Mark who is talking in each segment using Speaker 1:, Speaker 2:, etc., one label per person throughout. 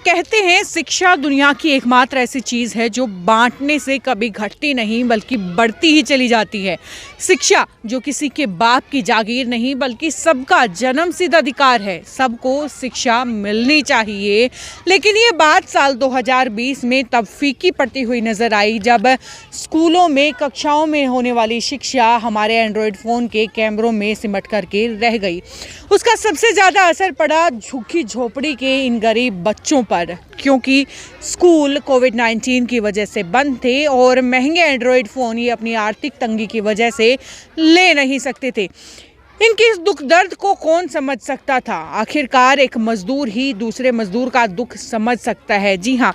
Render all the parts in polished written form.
Speaker 1: कहते हैं शिक्षा दुनिया की एकमात्र ऐसी चीज़ है जो बांटने से कभी घटती नहीं बल्कि बढ़ती ही चली जाती है। शिक्षा जो किसी के बाप की जागीर नहीं बल्कि सबका जन्मसिद्ध अधिकार है। सबको शिक्षा मिलनी चाहिए। लेकिन ये बात साल 2020 में तब फीकी पड़ती हुई नजर आई जब स्कूलों में कक्षाओं में होने वाली शिक्षा हमारे एंड्रॉयड फ़ोन के कैमरों में सिमट करके रह गई। उसका सबसे ज़्यादा असर पड़ा झुग्गी झोपड़ी के इन गरीब बच्चों पर, क्योंकि स्कूल कोविड-19 की वजह से बंद थे और महंगे एंड्रॉयड फ़ोन ये अपनी आर्थिक तंगी की वजह से ले नहीं सकते थे। इनके इस दुख दर्द को कौन समझ सकता था? आखिरकार एक मजदूर ही दूसरे मजदूर का दुख समझ सकता है। जी हाँ,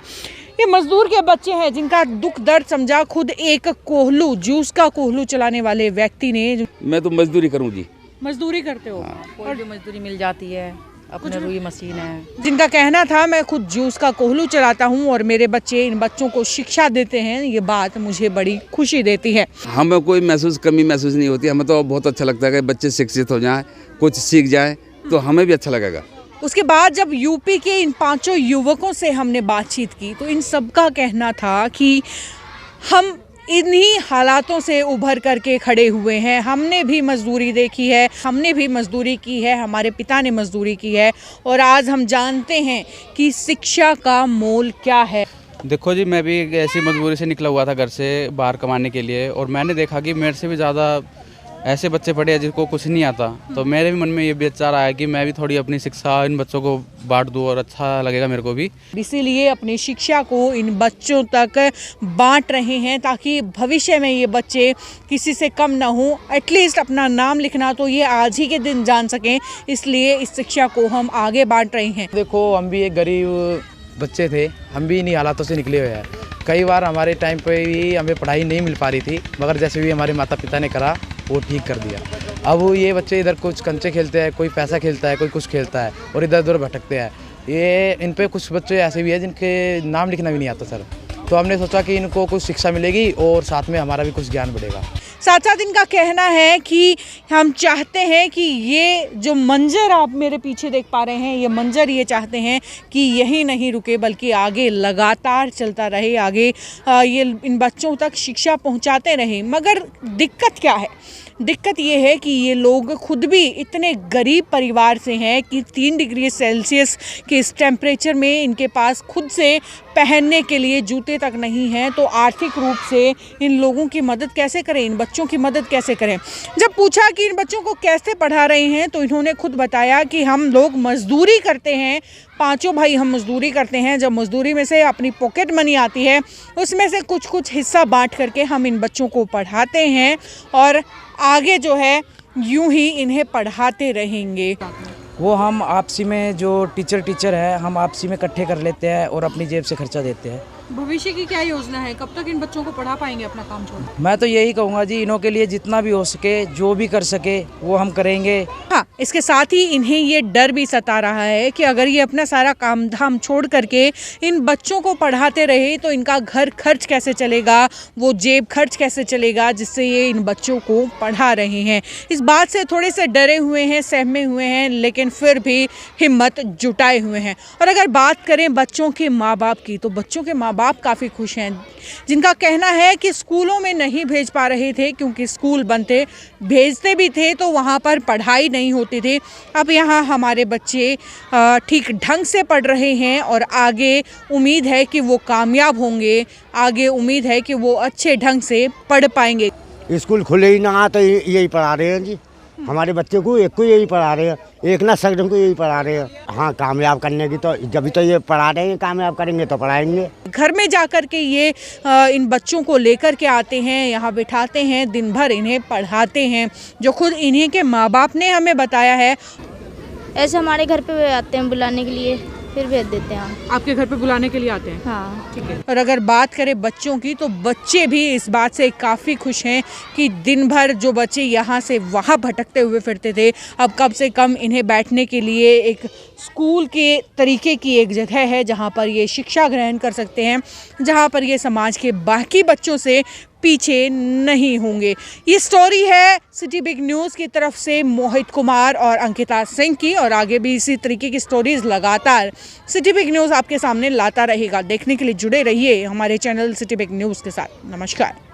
Speaker 1: ये मजदूर के बच्चे हैं जिनका दुख दर्द समझा खुद एक कोहलू, जूस का कोहलू चलाने वाले व्यक्ति ने।
Speaker 2: मैं तो मजदूरी करूँ जी।
Speaker 1: मजदूरी करते हो?
Speaker 3: कोई भी मजदूरी मिल जाती है, अपने रुई मशीन है।
Speaker 1: जिनका कहना था मैं खुद जूस का कोहलू चलाता हूं और मेरे बच्चे इन बच्चों को शिक्षा देते हैं, ये बात मुझे बड़ी खुशी देती है।
Speaker 2: हमें कोई कमी महसूस नहीं होती। हमें तो बहुत अच्छा लगता है कि बच्चे शिक्षित हो जाएं, कुछ सीख जाएं, तो हमें भी अच्छा लगेगा।
Speaker 1: उसके बाद जब यूपी के इन 5 युवकों से हमने बातचीत की तो इन सबका कहना था कि हम इन्हीं हालातों से उभर करके खड़े हुए हैं। हमने भी मजदूरी देखी है, हमने भी मजदूरी की है, हमारे पिता ने मजदूरी की है और आज हम जानते हैं कि शिक्षा का मोल क्या है।
Speaker 4: देखो जी, मैं भी ऐसी मजबूरी से निकला हुआ था घर से बाहर कमाने के लिए, और मैंने देखा कि मेरे से भी ज़्यादा ऐसे बच्चे पढ़े हैं जिनको कुछ नहीं आता। तो मेरे भी मन में ये विचार आया कि मैं भी थोड़ी अपनी शिक्षा इन बच्चों को बांट दूँ और अच्छा लगेगा मेरे को भी।
Speaker 1: इसीलिए अपनी शिक्षा को इन बच्चों तक बांट रहे हैं ताकि भविष्य में ये बच्चे किसी से कम ना हो। एटलीस्ट अपना नाम लिखना तो ये आज ही के दिन जान सकें, इसलिए इस शिक्षा को हम आगे बांट रहे हैं।
Speaker 5: देखो, हम भी एक गरीब बच्चे थे, हम भी इन्हीं हालातों से निकले हुए हैं। कई बार हमारे टाइम पे भी हमें पढ़ाई नहीं मिल पा रही थी, मगर जैसे भी हमारे माता पिता ने करा वो ठीक कर दिया। अब ये बच्चे इधर कुछ कंचे खेलते हैं, कोई पैसा खेलता है, कोई कुछ खेलता है और इधर उधर भटकते हैं। ये इन पे कुछ बच्चे ऐसे भी हैं जिनके नाम लिखना भी नहीं आता सर। तो हमने सोचा कि इनको कुछ शिक्षा मिलेगी और साथ में हमारा भी कुछ ज्ञान बढ़ेगा।
Speaker 1: साथ साथ इनका कहना है कि हम चाहते हैं कि ये जो मंजर आप मेरे पीछे देख पा रहे हैं, ये मंजर ये चाहते हैं कि यही नहीं रुके बल्कि आगे लगातार चलता रहे, आगे ये इन बच्चों तक शिक्षा पहुंचाते रहे। मगर दिक्कत क्या है? दिक्कत ये है कि ये लोग खुद भी इतने गरीब परिवार से हैं कि 3 डिग्री सेल्सियस के इस टेम्परेचर में इनके पास खुद से पहनने के लिए जूते तक नहीं हैं। तो आर्थिक रूप से इन लोगों की मदद कैसे करें, इन बच्चों की मदद कैसे करें? जब पूछा कि इन बच्चों को कैसे पढ़ा रहे हैं तो इन्होंने खुद बताया कि हम लोग मजदूरी करते हैं, 5 भाई हम मजदूरी करते हैं। जब मजदूरी में से अपनी पॉकेट मनी आती है उसमें से कुछ हिस्सा बांट करके हम इन बच्चों को पढ़ाते हैं और आगे जो है यूं ही इन्हें पढ़ाते रहेंगे।
Speaker 6: वो हम आपसी में जो टीचर है, हम आपसी में इकट्ठे कर लेते हैं और अपनी जेब से खर्चा देते हैं।
Speaker 1: भविष्य की क्या योजना है? कब तक इन बच्चों को पढ़ा पाएंगे अपना काम छोड़?
Speaker 6: मैं तो यही कहूँगा जी, इन्हों के लिए जितना भी हो सके, जो भी कर सके वो हम करेंगे।
Speaker 1: हाँ, इसके साथ ही इन्हें ये डर भी सता रहा है कि अगर ये अपना सारा काम धाम छोड़ करके इन बच्चों को पढ़ाते रहे तो इनका घर खर्च कैसे चलेगा, वो जेब खर्च कैसे चलेगा जिससे ये इन बच्चों को पढ़ा रहे हैं। इस बात से थोड़े से डरे हुए हैं, सहमे हुए हैं, लेकिन फिर भी हिम्मत जुटाए हुए हैं। और अगर बात करें बच्चों के माँ बाप की तो बच्चों के माँ बाप काफ़ी खुश हैं, जिनका कहना है कि स्कूलों में नहीं भेज पा रहे थे क्योंकि स्कूल बंद थे, भेजते भी थे तो वहाँ पर पढ़ाई नहीं होती थी। अब यहाँ हमारे बच्चे ठीक ढंग से पढ़ रहे हैं और आगे उम्मीद है कि वो कामयाब होंगे, आगे उम्मीद है कि वो अच्छे ढंग से पढ़ पाएंगे।
Speaker 7: स्कूल खुले ही ना तो यही पढ़ा रहे हैं जी, हमारे बच्चे को एक को यही पढ़ा रहे हैं, एक ना सगड़ों को यही पढ़ा रहे हैं। हाँ, कामयाब करने की तो जब तो ये पढ़ा रहे हैं, कामयाब करेंगे तो पढ़ाएंगे।
Speaker 1: घर में जाकर के ये इन बच्चों को लेकर के आते हैं, यहाँ बिठाते हैं, दिन भर इन्हें पढ़ाते हैं, जो खुद इन्हीं के माँ बाप ने हमें बताया है।
Speaker 8: ऐसे हमारे घर पे आते हैं बुलाने के लिए, फिर भेज देते हैं।
Speaker 1: आपके घर पे बुलाने के लिए आते हैं?
Speaker 8: हाँ,
Speaker 1: ठीक है। और अगर बात करें बच्चों की तो बच्चे भी इस बात से काफ़ी खुश हैं कि दिन भर जो बच्चे यहाँ से वहाँ भटकते हुए फिरते थे, अब कम से कम इन्हें बैठने के लिए एक स्कूल के तरीके की एक जगह है जहाँ पर ये शिक्षा ग्रहण कर सकते हैं, जहाँ पर ये समाज के बाकी बच्चों से पीछे नहीं होंगे। ये स्टोरी है सिटी बिग न्यूज़ की तरफ से मोहित कुमार और अंकिता सिंह की, और आगे भी इसी तरीके की स्टोरीज लगातार सिटी बिग न्यूज़ आपके सामने लाता रहेगा। देखने के लिए जुड़े रहिए हमारे चैनल सिटी बिग न्यूज़ के साथ। नमस्कार।